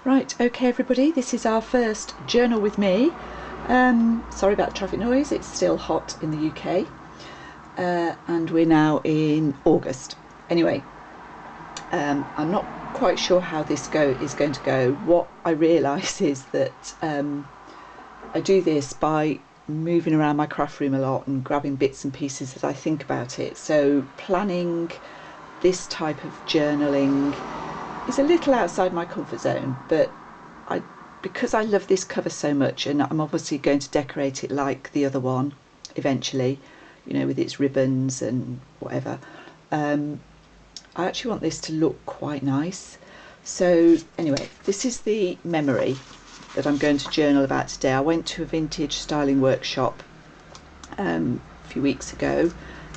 Right, okay everybody, this is our first journal with me. Sorry about the traffic noise, it's still hot in the UK and we're now in August. Anyway, I'm not quite sure how this is going to go. What I realise is that I do this by moving around my craft room a lot and grabbing bits and pieces as I think about it. So planning this type of journaling is a little outside my comfort zone, but because I love this cover so much, and I'm obviously going to decorate it like the other one eventually, you know, with its ribbons and whatever, I actually want this to look quite nice. So anyway, this is the memory that I'm going to journal about today. I went to a vintage styling workshop a few weeks ago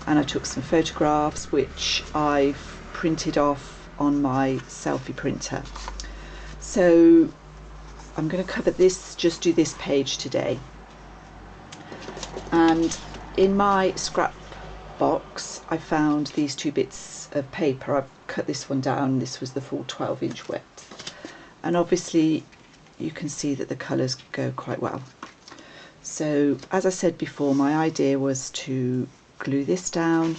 and I took some photographs which I've printed off on my selfie printer. So I'm going to cover this, just do this page today. And in my scrap box I found these two bits of paper. I've cut this one down, this was the full 12-inch width, and obviously you can see that the colours go quite well. So as I said before, my idea was to glue this down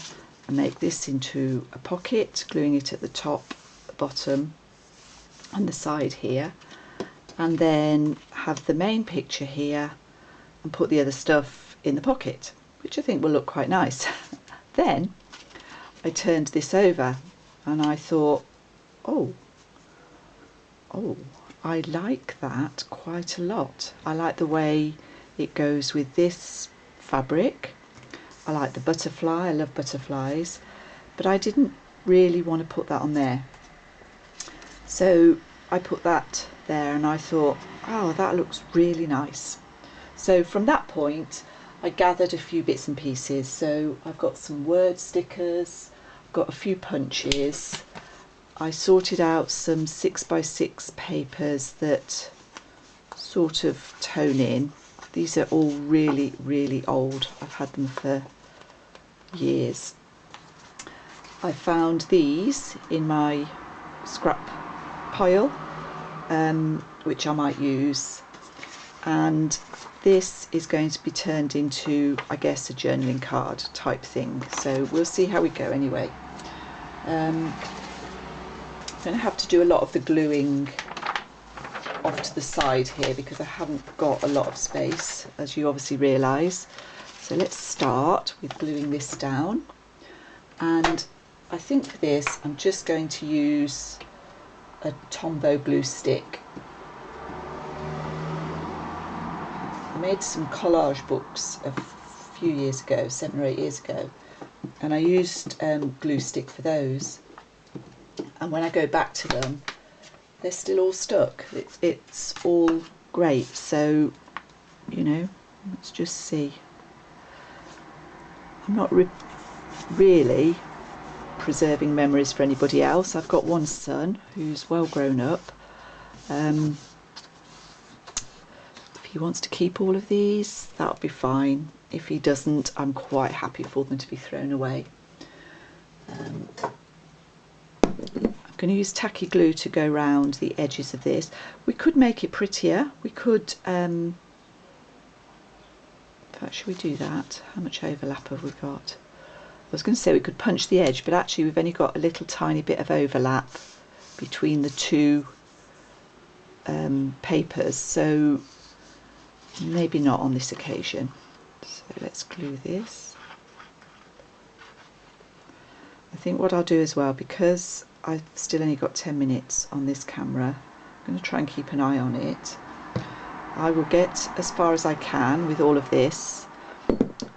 and make this into a pocket, gluing it at the top, the bottom and the side here, and then have the main picture here and put the other stuff in the pocket, which I think will look quite nice. Then I turned this over and I thought, oh, I like that quite a lot. I like the way it goes with this fabric. I like the butterfly, I love butterflies, but I didn't really want to put that on there. So I put that there and I thought, oh, that looks really nice. So from that point I gathered a few bits and pieces. So I've got some word stickers, I've got a few punches, I sorted out some 6x6 papers that sort of tone in. These are all really old, I've had them for years. I found these in my scrap pile, which I might use, and this is going to be turned into, I guess, a journaling card type thing. So we'll see how we go anyway. I'm going to have to do a lot of the gluing off to the side here because I haven't got a lot of space, as you obviously realise. So let's start with gluing this down, and I think for this I'm just going to use a Tombow glue stick. I made some collage books a few years ago, 7 or 8 years ago, and I used glue stick for those, and when I go back to them they're still all stuck. It's all great. So, you know, let's just see. I'm not really preserving memories for anybody else. I've got one son who's well grown up. If he wants to keep all of these, that'll be fine. If he doesn't, I'm quite happy for them to be thrown away. I'm going to use tacky glue to go round the edges of this. We could make it prettier. We could, in fact, should we do that? How much overlap have we got? I was going to say we could punch the edge, but actually we've only got a little tiny bit of overlap between the two papers, so maybe not on this occasion. So let's glue this. I think what I'll do as well, because I've still only got 10 minutes on this camera, I'm going to try and keep an eye on it. I will get as far as I can with all of this,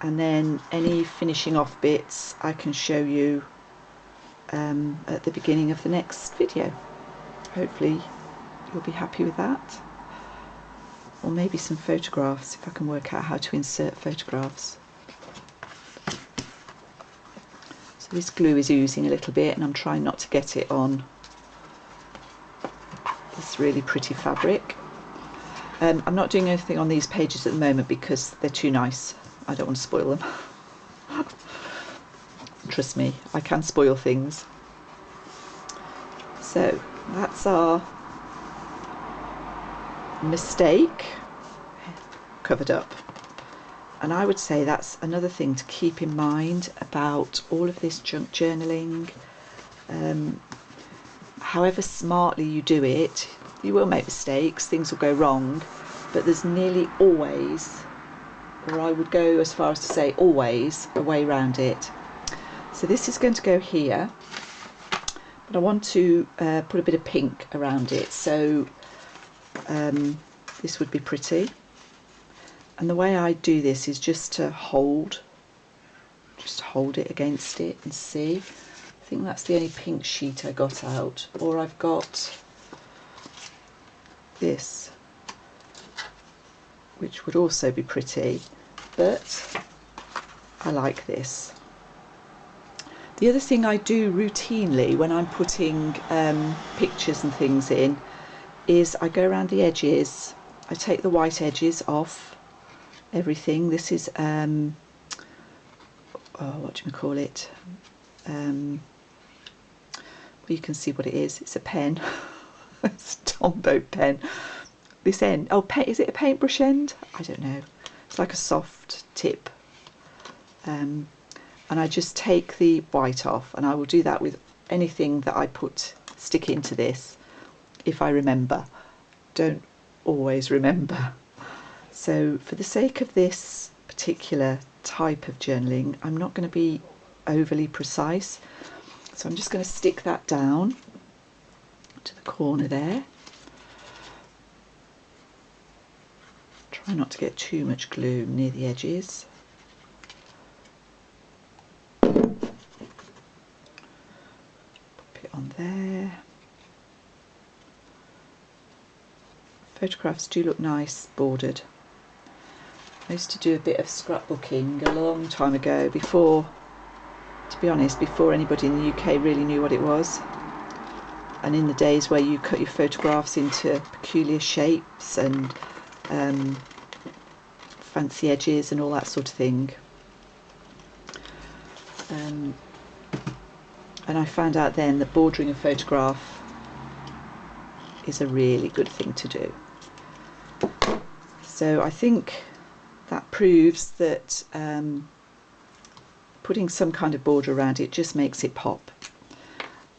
and then any finishing off bits I can show you at the beginning of the next video. Hopefully you'll be happy with that, or maybe some photographs if I can work out how to insert photographs. So this glue is oozing a little bit and I'm trying not to get it on this really pretty fabric. I'm not doing anything on these pages at the moment because they're too nice. I don't want to spoil them. Trust me, I can spoil things. So that's our mistake covered up. And I would say that's another thing to keep in mind about all of this junk journaling. However smartly you do it, you will make mistakes, things will go wrong, but there's nearly always, or I would go as far as to say always, a way around it. So this is going to go here, but I want to put a bit of pink around it, so this would be pretty. And the way I do this is just to hold it against it and see. I think that's the only pink sheet I got out, or I've got this, which would also be pretty, but I like this. The other thing I do routinely when I'm putting pictures and things in is I go around the edges. I take the white edges off everything. This is what do you call it? Well, you can see what it is. It's a pen. It's a Tombow pen. This end, is it a paintbrush end? I don't know. It's like a soft tip. And I just take the white off, and I will do that with anything that I stick into this, if I remember. Don't always remember. So for the sake of this particular type of journaling, I'm not going to be overly precise. So I'm just going to stick that down to the corner there. Try not to get too much glue near the edges. Pop it on there. Photographs do look nice bordered. I used to do a bit of scrapbooking a long time ago, before, to be honest, before anybody in the UK really knew what it was. And in the days where you cut your photographs into peculiar shapes and fancy edges and all that sort of thing. And I found out then that bordering a photograph is a really good thing to do. So I think that proves that putting some kind of border around it just makes it pop.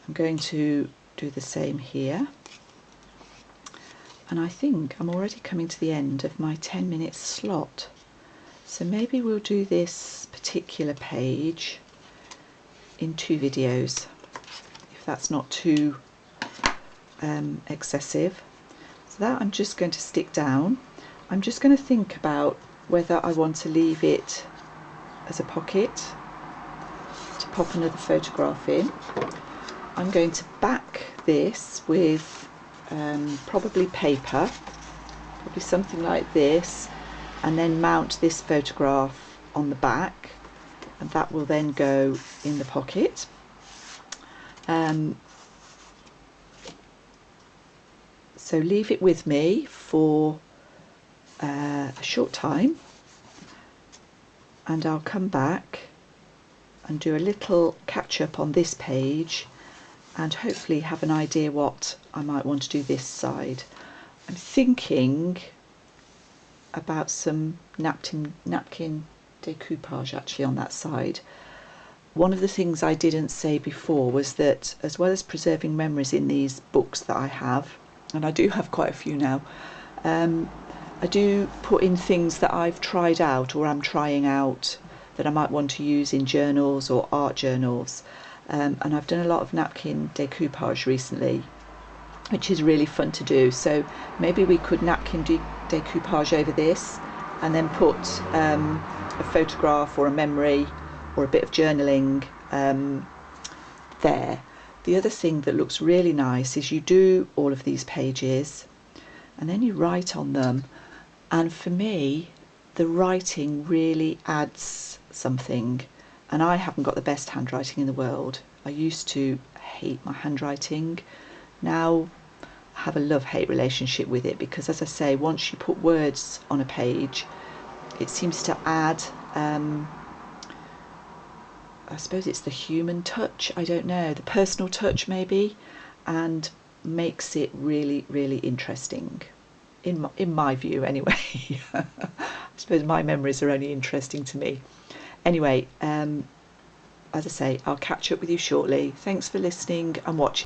I'm going to do the same here, and I think I'm already coming to the end of my 10-minute slot, so maybe we'll do this particular page in 2 videos, if that's not too excessive. So that I'm just going to stick down. I'm just going to think about whether I want to leave it as a pocket to pop another photograph in. I'm going to back this with probably paper, probably something like this, and then mount this photograph on the back, and that will then go in the pocket. So leave it with me for a short time, and I'll come back and do a little catch up on this page, and hopefully have an idea what I might want to do this side. I'm thinking about some napkin decoupage actually on that side. One of the things I didn't say before was that, as well as preserving memories in these books that I have, and I do have quite a few now, I do put in things that I've tried out or I'm trying out that I might want to use in journals or art journals. And I've done a lot of napkin decoupage recently, which is really fun to do. So maybe we could napkin decoupage over this, and then put a photograph or a memory or a bit of journaling there. The other thing that looks really nice is you do all of these pages and then you write on them, and for me the writing really adds something. And I haven't got the best handwriting in the world. I used to hate my handwriting. Now I have a love-hate relationship with it, because, as I say, once you put words on a page, it seems to add, I suppose it's the human touch, I don't know, the personal touch maybe, and makes it really, really interesting. in my view anyway. I suppose my memories are only interesting to me. Anyway, as I say, I'll catch up with you shortly. Thanks for listening and watching.